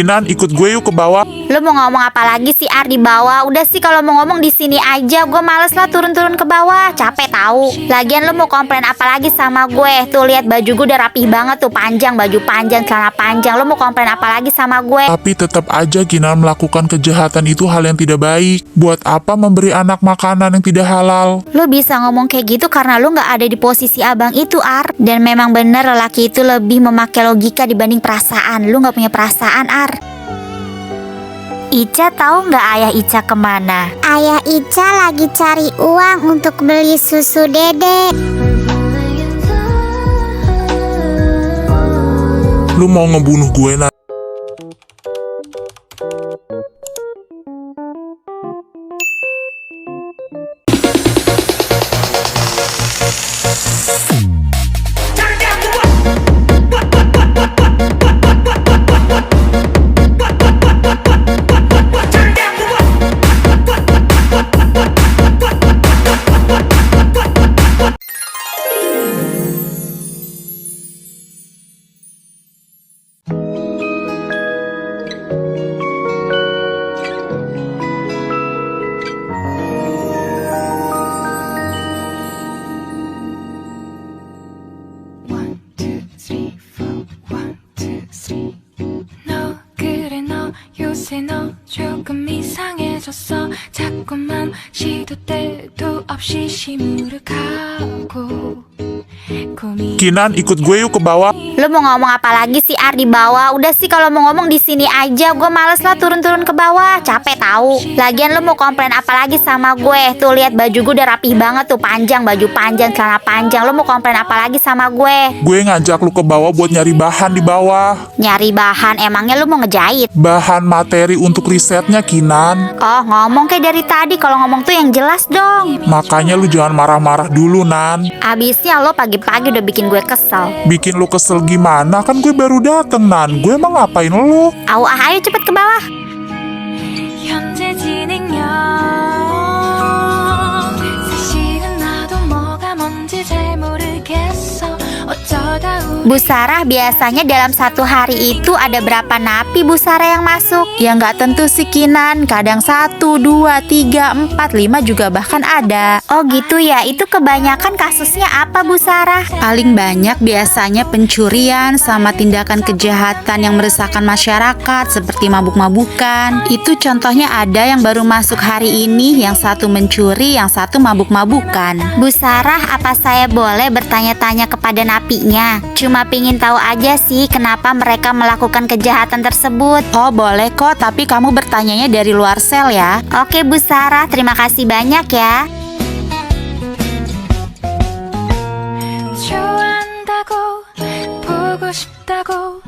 Kinan, ikut gue yuk ke bawah. Lu mau ngomong apa lagi sih Ar di bawah? Udah sih kalau mau ngomong di sini aja. Gue males lah turun-turun ke bawah. Capek tahu. Lagian lu mau komplain apa lagi sama gue? Tuh lihat baju gue udah rapih banget tuh, panjang, baju panjang, celana panjang. Lu mau komplain apa lagi sama gue? Tapi tetap aja Kinan melakukan kejahatan itu hal yang tidak baik. Buat apa memberi anak makanan yang tidak halal? Lu bisa ngomong kayak gitu karena lu gak ada di posisi abang itu, Ar. Dan memang bener lelaki itu lebih memakai logika dibanding perasaan. Lu gak punya perasaan, Ar. Ica tahu nggak ayah Ica kemana? Ayah Ica lagi cari uang untuk beli susu dedek. Lu mau ngebunuh gue, Nan? 요새 너 조금 이상해졌어. 자꾸만 시도 때도 없이 시무룩하고 Kinan, ikut gue yuk ke bawah. Lu mau ngomong apa lagi sih Ar di bawah? Udah sih kalau mau ngomong di sini aja. Gue males lah turun-turun ke bawah. Capek tahu. Lagian lu mau komplain apa lagi sama gue? Tuh lihat baju gue udah rapih banget tuh, panjang, baju panjang, celana panjang. Lu mau komplain apa lagi sama gue? Gue ngajak lu ke bawah buat nyari bahan di bawah. Nyari bahan? Emangnya lu mau ngejahit? Bahan materi untuk risetnya, Kinan. Oh, ngomong kayak dari tadi. Kalau ngomong tuh yang jelas dong. Makanya lu jangan marah-marah dulu, Nan. Abisnya lo pagi-pagi udah bikin gue kesel. Bikin lu kesel gimana? Kan gue baru dateng, Nan. Gue emang ngapain lu? Ayo cepet ke bawah. 현재 진행형 사실은 나도 뭐가 뭔지 잘 모르겠어 어쩌다 Bu Sarah, biasanya dalam satu hari itu ada berapa napi Bu Sarah yang masuk? Ya nggak tentu sih Kinan. Kadang 1, 2, 3, 4, 5 juga bahkan ada. Oh gitu ya, itu kebanyakan kasusnya apa Bu Sarah? Paling banyak biasanya pencurian sama tindakan kejahatan yang meresahkan masyarakat seperti mabuk-mabukan. Itu contohnya ada yang baru masuk hari ini, yang satu mencuri, yang satu mabuk-mabukan. Bu Sarah, apa saya boleh bertanya-tanya kepada napinya? Cuma pingin tahu aja sih kenapa mereka melakukan kejahatan tersebut. Oh boleh kok, tapi kamu bertanyanya dari luar sel ya. Oke Bu Sarah, terima kasih banyak ya. 좋아한다고 보고 싶다고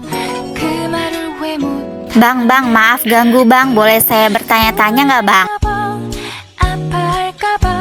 그 말을 왜 못 Bang, maaf ganggu bang. Boleh saya bertanya-tanya nggak bang? 아파할까봐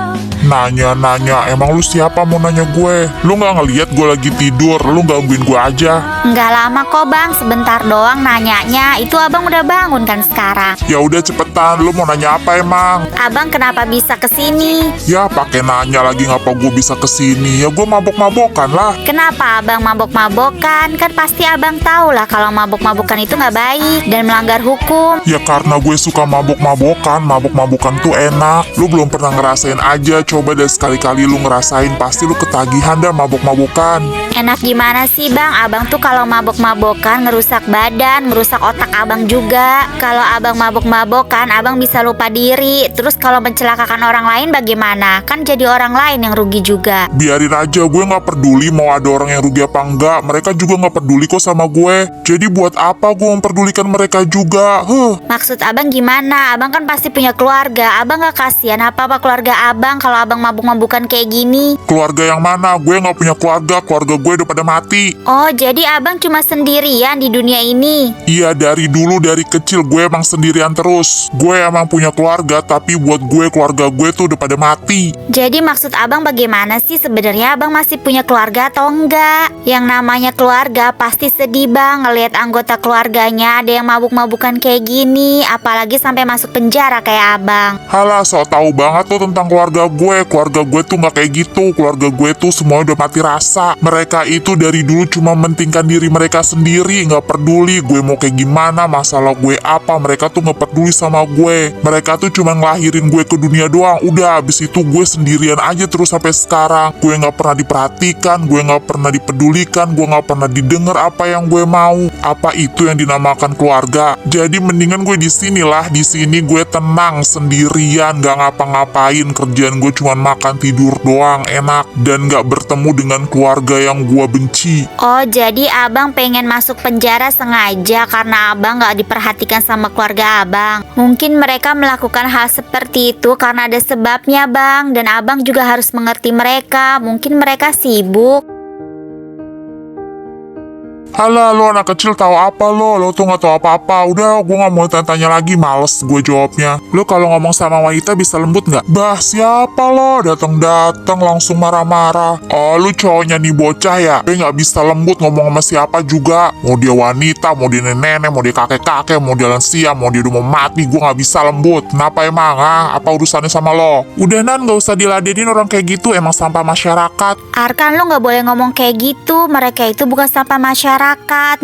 Nanya-nanya, emang lu siapa mau nanya gue? Lu gak ngeliat gue lagi tidur, lu gangguin gue aja. Nggak lama kok bang, sebentar doang nanyanya. Itu abang udah bangun kan sekarang? Ya udah cepetan, lu mau nanya apa emang? Abang kenapa bisa kesini? Ya pakai nanya lagi ngapa gue bisa kesini? Ya gue mabok-mabokan lah. Kenapa abang mabok-mabokan? Kan pasti abang tahu lah kalau mabok-mabokan itu nggak baik dan melanggar hukum. Ya karena gue suka mabok-mabokan, mabok-mabokan tuh enak. Lu belum pernah ngerasain aja, coba deh sekali-kali lu ngerasain, pasti lu ketagihan dah mabok-mabokan. Enak gimana sih bang? Abang tuh kalau mabok-mabokan ngerusak badan, ngerusak otak abang juga. Kalau abang mabok-mabokan, abang bisa lupa diri. Terus kalau mencelakakan orang lain bagaimana? Kan jadi orang lain yang rugi juga. Biarin aja, gue gak peduli mau ada orang yang rugi apa enggak. Mereka juga gak peduli kok sama gue. Jadi buat apa gue memperdulikan mereka juga? Maksud abang gimana? Abang kan pasti punya keluarga. Abang gak kasihan apa-apa keluarga abang kalau abang mabuk-mabukan kayak gini? Keluarga yang mana? Gue gak punya keluarga. Keluarga gue udah pada mati. Oh, jadi abang cuma sendirian di dunia ini? Iya, dari dulu, dari kecil gue emang sendirian terus. Gue emang punya keluarga, tapi buat gue, keluarga gue tuh udah pada mati. Jadi maksud abang bagaimana sih sebenarnya? Abang masih punya keluarga atau enggak? Yang namanya keluarga pasti sedih bang ngelihat anggota keluarganya ada yang mabuk-mabukan kayak gini. Apalagi sampai masuk penjara kayak abang. Halah, so tau banget tuh tentang keluarga gue. Keluarga gue tuh gak kayak gitu. Keluarga gue tuh semua udah mati rasa. Mereka Mereka itu dari dulu cuma mentingkan diri mereka sendiri, nggak peduli gue mau kayak gimana, masalah gue apa, mereka tuh nggak peduli sama gue. Mereka tuh cuma ngelahirin gue ke dunia doang, udah abis itu gue sendirian aja terus sampai sekarang. Gue nggak pernah diperhatikan, gue nggak pernah dipedulikan, gue nggak pernah didengar apa yang gue mau. Apa itu yang dinamakan keluarga? Jadi mendingan gue di sinilah, di sini gue tenang sendirian, nggak ngapa-ngapain, kerjaan gue cuma makan tidur doang, enak, dan nggak bertemu dengan keluarga yang gue benci. Oh, jadi abang pengen masuk penjara sengaja karena abang gak diperhatikan sama keluarga abang. Mungkin mereka melakukan hal seperti itu karena ada sebabnya bang, dan abang juga harus mengerti mereka. Mungkin mereka sibuk. Halah, lo anak kecil tahu apa lo? Lo tuh nggak tahu apa-apa. Udah, gue nggak mau tanya lagi, males gue jawabnya. Lo kalau ngomong sama wanita bisa lembut nggak? Bah, siapa lo? Datang-datang langsung marah-marah. Oh, lu cowoknya nih bocah ya? Gue nggak bisa lembut ngomong sama siapa juga. Mau dia wanita, mau dia nenek-nenek, mau dia kakek-kakek, mau dia lansia, mau dia udah mau mati, gue nggak bisa lembut. Kenapa emang? Apa urusannya sama lo? Udah Nan, nggak usah diladenin orang kayak gitu. Emang sampah masyarakat. Arkan, lo gak boleh ngomong kayak gitu. Mereka itu bukan sampah masyarakat.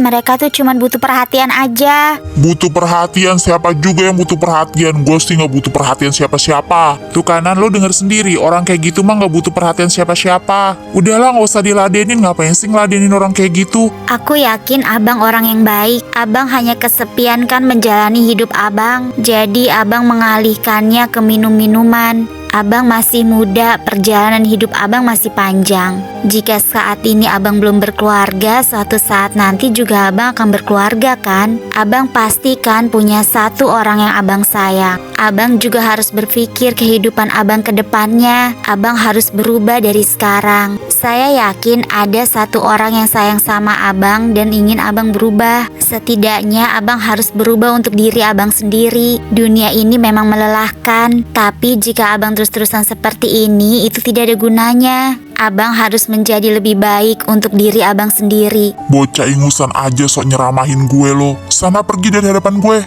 Mereka tuh cuma butuh perhatian aja. Butuh perhatian? Siapa juga yang butuh perhatian? Gue sih nggak butuh perhatian siapa-siapa. Tuh kanan lo denger sendiri, orang kayak gitu mah nggak butuh perhatian siapa-siapa. Udahlah, nggak usah diladenin. Ngapain sih ngeladenin orang kayak gitu? Aku yakin abang orang yang baik. Abang hanya kesepian kan menjalani hidup abang. Jadi abang mengalihkannya ke minum-minuman. Abang masih muda, perjalanan hidup abang masih panjang. Jika saat ini abang belum berkeluarga, suatu saat nanti juga abang akan berkeluarga kan? Abang pasti kan punya satu orang yang abang sayang. Abang juga harus berpikir kehidupan abang ke depannya. Abang harus berubah dari sekarang. Saya yakin ada satu orang yang sayang sama abang dan ingin abang berubah. Setidaknya abang harus berubah untuk diri abang sendiri. Dunia ini memang melelahkan, tapi jika abang terus-terusan seperti ini, itu tidak ada gunanya. Abang harus menjadi lebih baik untuk diri abang sendiri. Bocah ingusan aja sok nyeramahin gue lo. Sana pergi dari hadapan gue.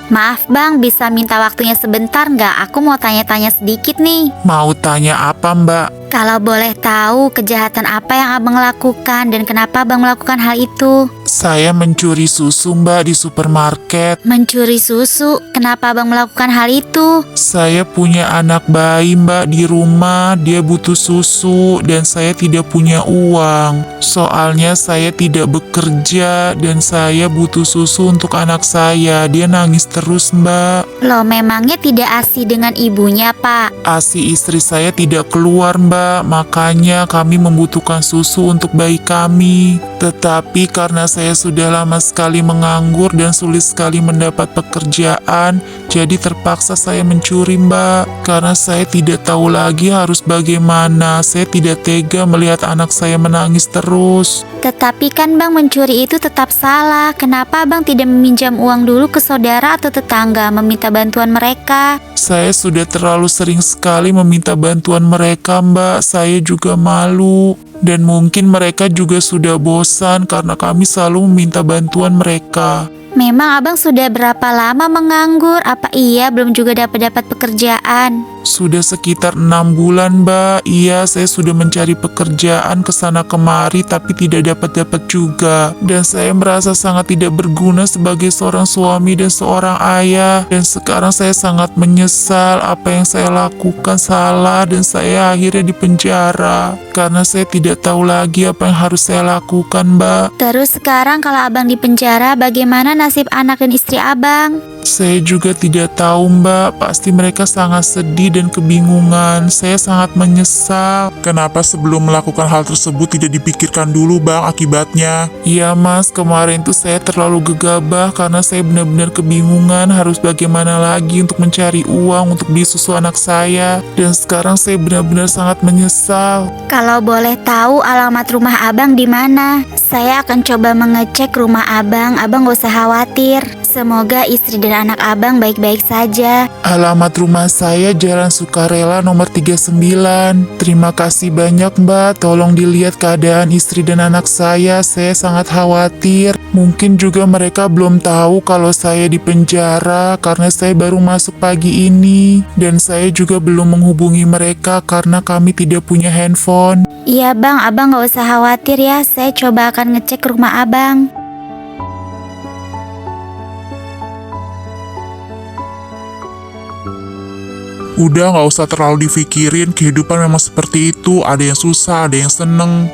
Maaf bang, bisa minta waktunya sebentar nggak? Aku mau tanya-tanya sedikit nih. Mau tanya apa mbak? Kalau boleh tahu, kejahatan apa yang abang lakukan dan kenapa abang melakukan hal itu? Saya mencuri susu mbak di supermarket. Mencuri susu? Kenapa abang melakukan hal itu? Saya punya anak bayi mbak di rumah, dia butuh susu dan saya tidak punya uang. Soalnya saya tidak bekerja dan saya butuh susu untuk anak saya. Dia nangis terus mbak. Loh, memangnya tidak ASI dengan ibunya pak? ASI istri saya tidak keluar mbak, makanya kami membutuhkan susu untuk bayi kami. Tetapi karena saya sudah lama sekali menganggur dan sulit sekali mendapat pekerjaan, jadi terpaksa saya mencuri mbak. Karena saya tidak tahu lagi harus bagaimana. Saya tidak tega melihat anak saya menangis terus. Tetapi kan bang, mencuri itu tetap salah. Kenapa bang tidak meminjam uang dulu ke saudara atau tetangga, meminta bantuan mereka? Saya sudah terlalu sering sekali meminta bantuan mereka mbak. Saya juga malu. Dan mungkin mereka juga sudah bosan karena kami selalu meminta bantuan mereka. Memang abang sudah berapa lama menganggur? Apa iya belum juga dapat pekerjaan? Sudah sekitar 6 bulan mbak. Iya, saya sudah mencari pekerjaan kesana kemari tapi tidak dapat juga. Dan saya merasa sangat tidak berguna sebagai seorang suami dan seorang ayah. Dan sekarang saya sangat menyesal apa yang saya lakukan salah dan saya akhirnya dipenjara. Karena saya tidak tahu lagi apa yang harus saya lakukan mbak. Terus sekarang kalau abang di penjara, bagaimana nasib anak dan istri abang? Saya juga tidak tahu mbak, pasti mereka sangat sedih dan kebingungan. Saya sangat menyesal. Kenapa sebelum melakukan hal tersebut tidak dipikirkan dulu bang akibatnya? Iya mas, kemarin tuh saya terlalu gegabah karena saya benar-benar kebingungan harus bagaimana lagi untuk mencari uang untuk beli susu anak saya. Dan sekarang saya benar-benar sangat menyesal. Kalau boleh tahu alamat rumah abang di mana? Saya akan coba mengecek rumah abang. Abang gak usah khawatir. Semoga istri dan anak abang baik-baik saja. Alamat rumah saya Jalan Sukarela nomor 39. Terima kasih banyak Mbak, tolong dilihat keadaan istri dan anak saya sangat khawatir. Mungkin juga mereka belum tahu kalau saya di penjara karena saya baru masuk pagi ini. Dan saya juga belum menghubungi mereka karena kami tidak punya handphone. Iya bang, abang gak usah khawatir ya. Saya coba akan ngecek rumah abang. Udah gak usah terlalu dipikirin, kehidupan memang seperti itu, ada yang susah, ada yang seneng.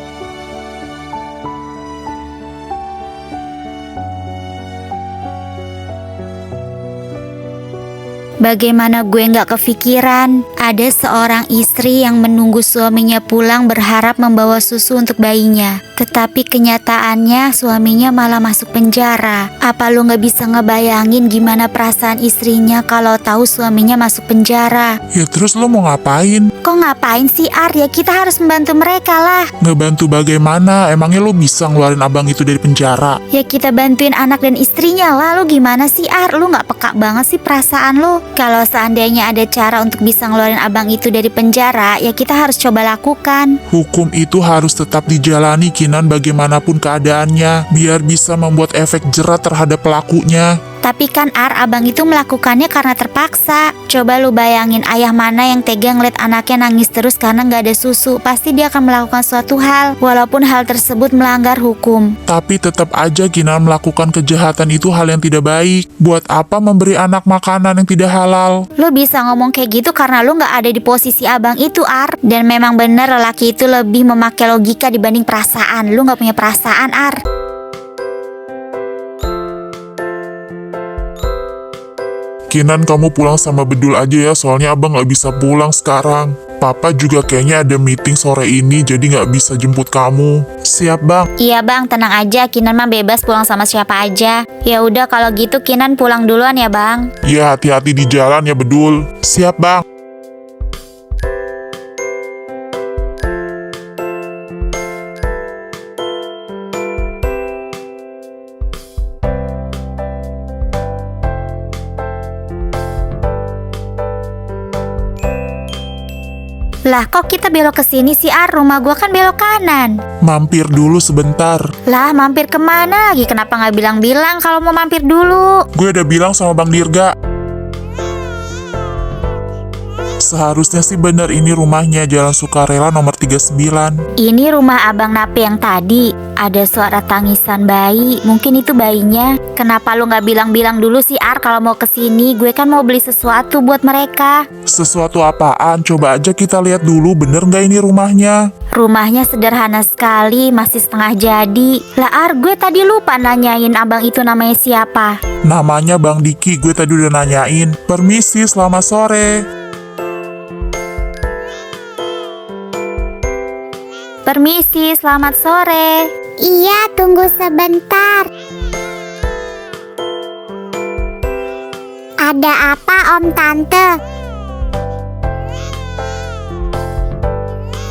Bagaimana gue gak kepikiran, ada seorang istri yang menunggu suaminya pulang berharap membawa susu untuk bayinya. Tetapi kenyataannya suaminya malah masuk penjara. Apa lu gak bisa ngebayangin gimana perasaan istrinya kalau tahu suaminya masuk penjara? Ya terus lo mau ngapain? Kok ngapain sih Ar? Ya kita harus membantu mereka lah. Ngebantu bagaimana? Emangnya lo bisa ngeluarin abang itu dari penjara? Ya kita bantuin anak dan istrinya lah. Lu gimana sih Ar? Lu gak peka banget sih perasaan lu. Kalau seandainya ada cara untuk bisa ngeluarin abang itu dari penjara, ya kita harus coba lakukan. Hukum itu harus tetap dijalani Kinan bagaimanapun keadaannya, biar bisa membuat efek jerat terhadap pelakunya. Tapi kan Ar, abang itu melakukannya karena terpaksa. Coba lu bayangin ayah mana yang tega ngeliat anaknya nangis terus karena gak ada susu. Pasti dia akan melakukan suatu hal, walaupun hal tersebut melanggar hukum. Tapi tetap aja Kinan melakukan kejahatan itu hal yang tidak baik. Buat apa memberi anak makanan yang tidak halal? Lu bisa ngomong kayak gitu karena lu gak ada di posisi abang itu Ar. Dan memang bener lelaki itu lebih memakai logika dibanding perasaan. Lu gak punya perasaan Ar. Kinan kamu pulang sama Bedul aja ya, soalnya abang gak bisa pulang sekarang. Papa juga kayaknya ada meeting sore ini, jadi gak bisa jemput kamu. Siap bang? Iya bang, tenang aja. Kinan mah bebas pulang sama siapa aja. Ya udah kalau gitu Kinan pulang duluan ya bang. Ya hati-hati di jalan ya Bedul. Siap bang? Lah kok kita belok ke sini sih Ar? Rumah gua kan belok kanan. Mampir dulu sebentar. Lah mampir kemana lagi? Kenapa nggak bilang-bilang kalau mau mampir dulu? Gue udah bilang sama Bang Dirga. Seharusnya sih bener ini rumahnya, Jalan Sukarela nomor 39. Ini rumah abang Napi yang tadi. Ada suara tangisan bayi. Mungkin itu bayinya. Kenapa lu nggak bilang-bilang dulu sih Ar kalau mau kesini? Gue kan mau beli sesuatu buat mereka. Sesuatu apaan? Coba aja kita lihat dulu, bener nggak ini rumahnya? Rumahnya sederhana sekali, masih setengah jadi. Lah Ar, gue tadi lupa nanyain abang itu namanya siapa. Namanya Bang Diki, gue tadi udah nanyain. Permisi, selamat sore. Permisi, selamat sore. Iya, tunggu sebentar. Ada apa Om Tante?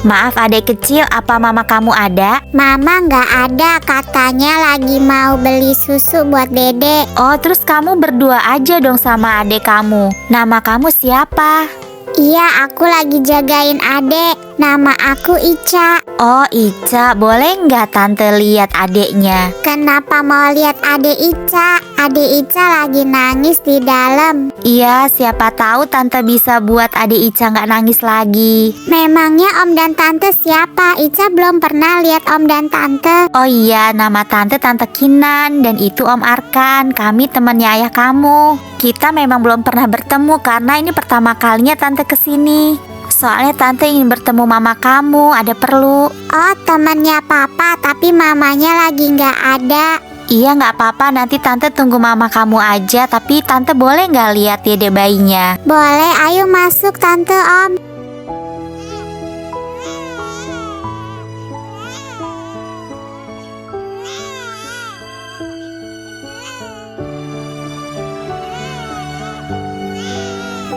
Maaf adek kecil, apa mama kamu ada? Mama nggak ada, katanya lagi mau beli susu buat Dede. Oh, terus kamu berdua aja dong sama adek kamu. Nama kamu siapa? Iya, aku lagi jagain adek. Nama aku Ica. Oh, Ica, boleh nggak tante lihat adeknya? Kenapa mau lihat adek Ica? Adek Ica lagi nangis di dalam. Iya, siapa tahu tante bisa buat adek Ica nggak nangis lagi. Memangnya Om dan Tante siapa? Ica belum pernah lihat Om dan Tante. Oh iya, nama tante Tante Kinan dan itu Om Arkan. Kami temannya ayah kamu. Kita memang belum pernah bertemu karena ini pertama kalinya tante kesini. Soalnya tante ingin bertemu mama kamu, ada perlu. Oh, temannya Papa, tapi mamanya lagi nggak ada. Iya nggak apa-apa, nanti tante tunggu mama kamu aja. Tapi tante boleh nggak lihat dede bayinya? Boleh, ayo masuk Tante Om.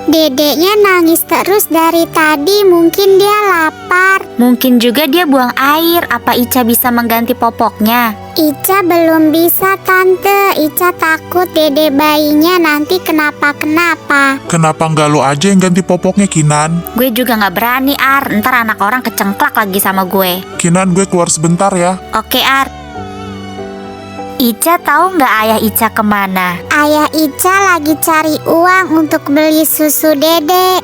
Dedeknya nangis terus dari tadi, mungkin dia lapar. Mungkin juga dia buang air. Apa Ica bisa mengganti popoknya? Ica belum bisa tante, Ica takut dede bayinya nanti kenapa-kenapa. Kenapa nggak lo aja yang ganti popoknya, Kinan? Gue juga nggak berani, Ar. Ntar anak orang kecengklak lagi sama gue. Kinan, gue keluar sebentar ya. Oke, Ar. Ica tahu nggak ayah Ica kemana? Ayah Ica lagi cari uang untuk beli susu dede.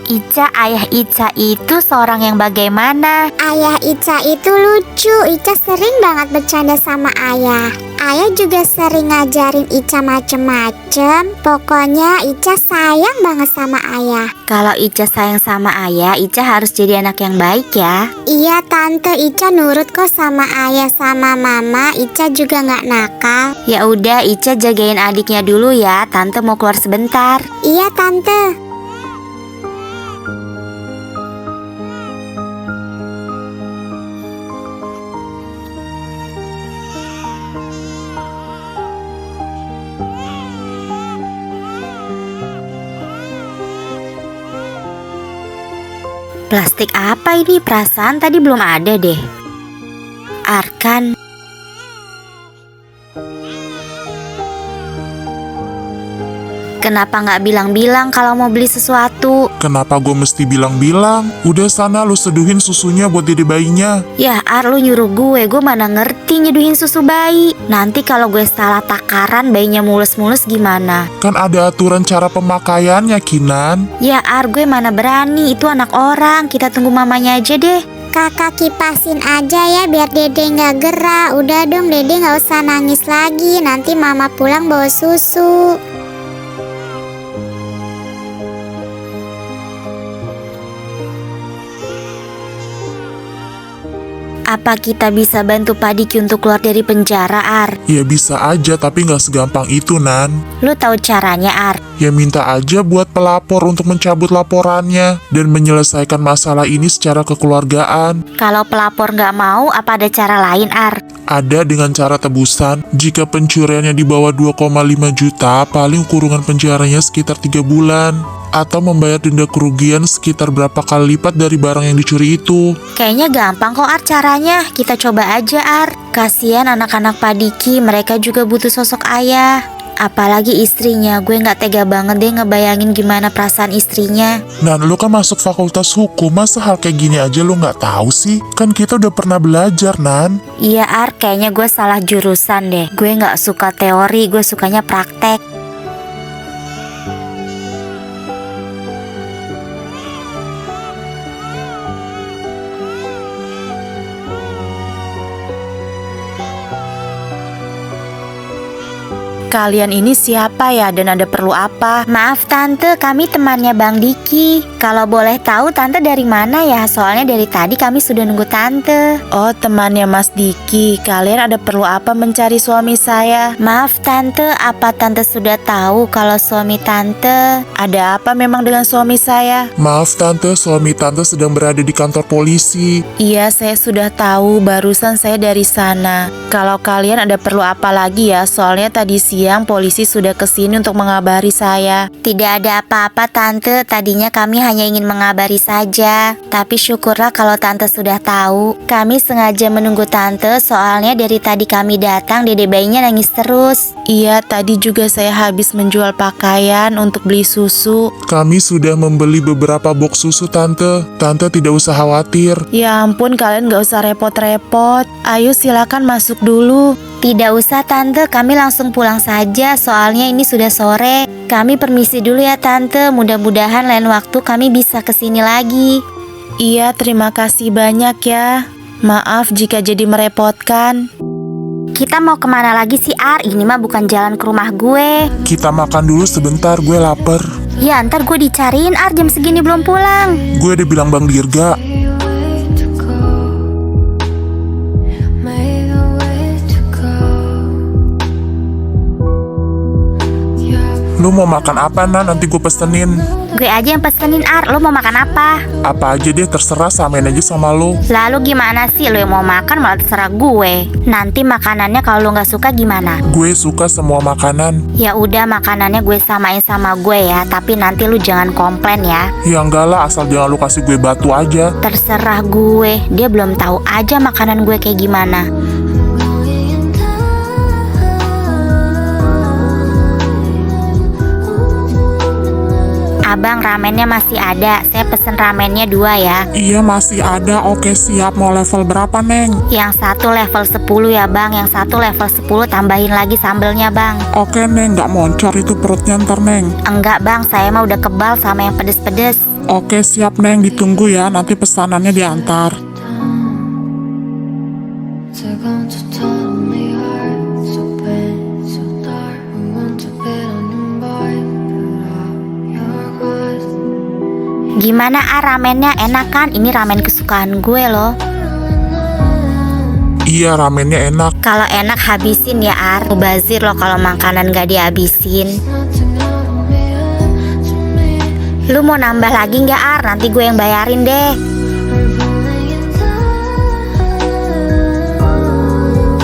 Ayah Ica itu seorang yang bagaimana? Ayah Ica itu lucu, Ica sering banget bercanda sama ayah. Ayah juga sering ngajarin Ica macem-macem. Pokoknya Ica sayang banget sama ayah. Kalau Ica sayang sama ayah, Ica harus jadi anak yang baik ya. Iya tante, Ica nurut kok sama ayah sama mama. Ica juga nggak nakal. Ya udah, Ica jagain adiknya dulu ya. Tante mau keluar sebentar. Iya tante. Plastik apa ini? Perasaan tadi belum ada deh. Arkan. Kenapa nggak bilang-bilang kalau mau beli sesuatu? Kenapa gue mesti bilang-bilang? Udah sana lu seduhin susunya buat dede bayinya. Ya Ar, lu nyuruh gue mana ngerti nyeduhin susu bayi. Nanti kalau gue salah takaran bayinya mulus-mulus gimana? Kan ada aturan cara pemakaiannya, Kinan. Ya Ar, gue mana berani, itu anak orang. Kita tunggu mamanya aja deh. Kakak kipasin aja ya biar dede nggak gerah. Udah dong dede nggak usah nangis lagi. Nanti mama pulang bawa susu. Apa kita bisa bantu Padiki untuk keluar dari penjara, Ar? Ya bisa aja, tapi nggak segampang itu, Nan. Lu tahu caranya, Ar? Ya minta aja buat pelapor untuk mencabut laporannya dan menyelesaikan masalah ini secara kekeluargaan. Kalau pelapor nggak mau, apa ada cara lain, Ar? Ada dengan cara tebusan. Jika pencuriannya di bawah 2,5 juta, paling kurungan penjaranya sekitar 3 bulan. Atau membayar denda kerugian sekitar berapa kali lipat dari barang yang dicuri itu. Kayaknya gampang kok, Ar, caranya. Kita coba aja, Ar. Kasian anak-anak Padiki, mereka juga butuh sosok ayah. Apalagi istrinya, gue nggak tega banget deh ngebayangin gimana perasaan istrinya. Nan, lu kan masuk fakultas hukum, masa hal kayak gini aja lu nggak tahu sih? Kan kita udah pernah belajar, Nan. Iya, Ar, kayaknya gue salah jurusan deh. Gue nggak suka teori, gue sukanya praktek. Kalian ini siapa ya dan ada perlu apa? Maaf Tante, kami temannya Bang Diki. Kalau boleh tahu Tante dari mana ya? Soalnya dari tadi kami sudah nunggu Tante. Oh, temannya Mas Diki. Kalian ada perlu apa mencari suami saya? Maaf Tante, apa Tante sudah tahu kalau suami Tante? Ada apa memang dengan suami saya? Maaf Tante, suami Tante sedang berada di kantor polisi. Iya, saya sudah tahu. Barusan saya dari sana. Kalau kalian ada perlu apa lagi ya? Soalnya tadi siang polisi sudah kesini untuk mengabari saya. Tidak ada apa-apa Tante, tadinya kami hanya ingin mengabari saja. Tapi syukurlah kalau Tante sudah tahu. Kami sengaja menunggu Tante, soalnya dari tadi kami datang dede bayinya nangis terus. Iya, tadi juga saya habis menjual pakaian untuk beli susu. Kami sudah membeli beberapa box susu, Tante. Tante tidak usah khawatir. Ya ampun, kalian gak usah repot-repot. Ayo silakan masuk dulu. Tidak usah Tante, kami langsung pulang saja, soalnya ini sudah sore. Kami permisi dulu ya Tante, mudah-mudahan lain waktu kami bisa kesini lagi. Iya, terima kasih banyak ya. Maaf jika jadi merepotkan. Kita mau kemana lagi sih Ar? Ini mah bukan jalan ke rumah gue. Kita makan dulu sebentar, gue lapar. Ya ntar gue dicariin Ar, jam segini belum pulang. Gue udah bilang Bang Dirga. Make a way to go. Yeah. Lu Lu mau makan apa, Nan? Nanti gue pesenin. Gue aja yang pesenin, Ar. Lu mau makan apa? Apa aja deh, terserah, samain aja sama lu. Lalu gimana sih? Lu yang mau makan malah terserah gue. Nanti makanannya kalau lu nggak suka gimana? Gue suka semua makanan. Ya udah, makanannya gue samain sama gue ya. Tapi nanti lu jangan komplain ya. Ya enggak lah, asal jangan lu kasih gue batu aja. Terserah gue. Dia belum tahu aja makanan gue kayak gimana. Abang, ramennya masih ada. Saya pesen ramennya 2 ya. Iya masih ada, oke siap. Mau level berapa, Neng? Yang satu level 10 ya bang. Yang satu level 10 tambahin lagi sambelnya bang. Oke, Neng, nggak moncor itu perutnya ntar, Neng. Enggak bang, saya mah udah kebal sama yang pedes-pedes. Oke siap, Neng, ditunggu ya, nanti pesanannya diantar. 뜨거운 듯한 네 heart so bad so dark I want to get on your bike put out your glass. Gimana ramennya, enak kan? Ini ramen kesukaan gue loh. Iya, ramennya enak. Kalau enak habisin ya Ar. Mubazir loh kalau makanan gak dihabisin. Nothing out of me to me. Lu mau nambah lagi nggak Ar? Nanti gue yang bayarin deh.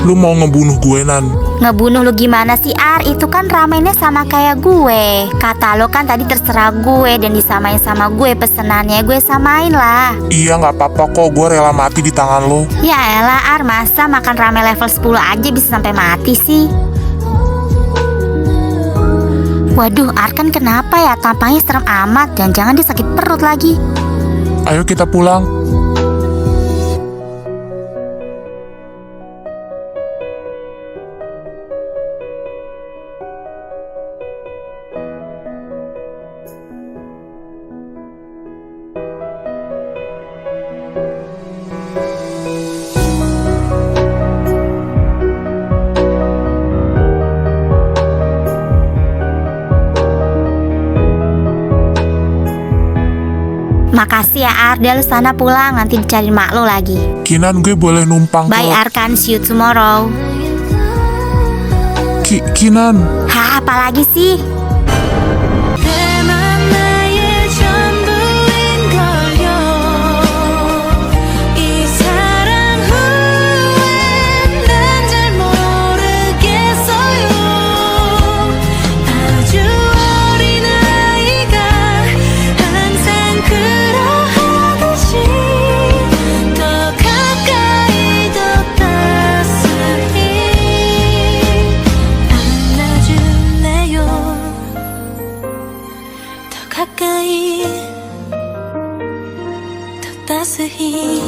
Lu mau ngebunuh gue, Nan? Ngebunuh lu gimana sih Ar? Itu kan ramennya sama kayak gue. Kata lo kan tadi terserah gue dan disamain sama gue. Pesenannya gue samain lah. Iya, nggak apa-apa kok, gue rela mati di tangan lu. Ya elah Ar, masa makan ramen level 10 aja bisa sampai mati sih? Waduh, Ar kan kenapa ya? Tampangnya serem amat. Jangan-jangan dia sakit perut lagi. Ayo kita pulang. Makasih ya Ar, dia lu sana pulang. Nanti dicari mak lo lagi. Kinan, gue boleh numpang Bye ke... Arkan, see you tomorrow. Kinan. Hah, apalagi sih? 내맘 나의 전부인걸요 이 사랑 후엔 난 잘 모르겠어요 아주 어린 아이가 항상 그러하듯이 더 가까이 더 따스히 안아줄래요 더 가까이 더 따스히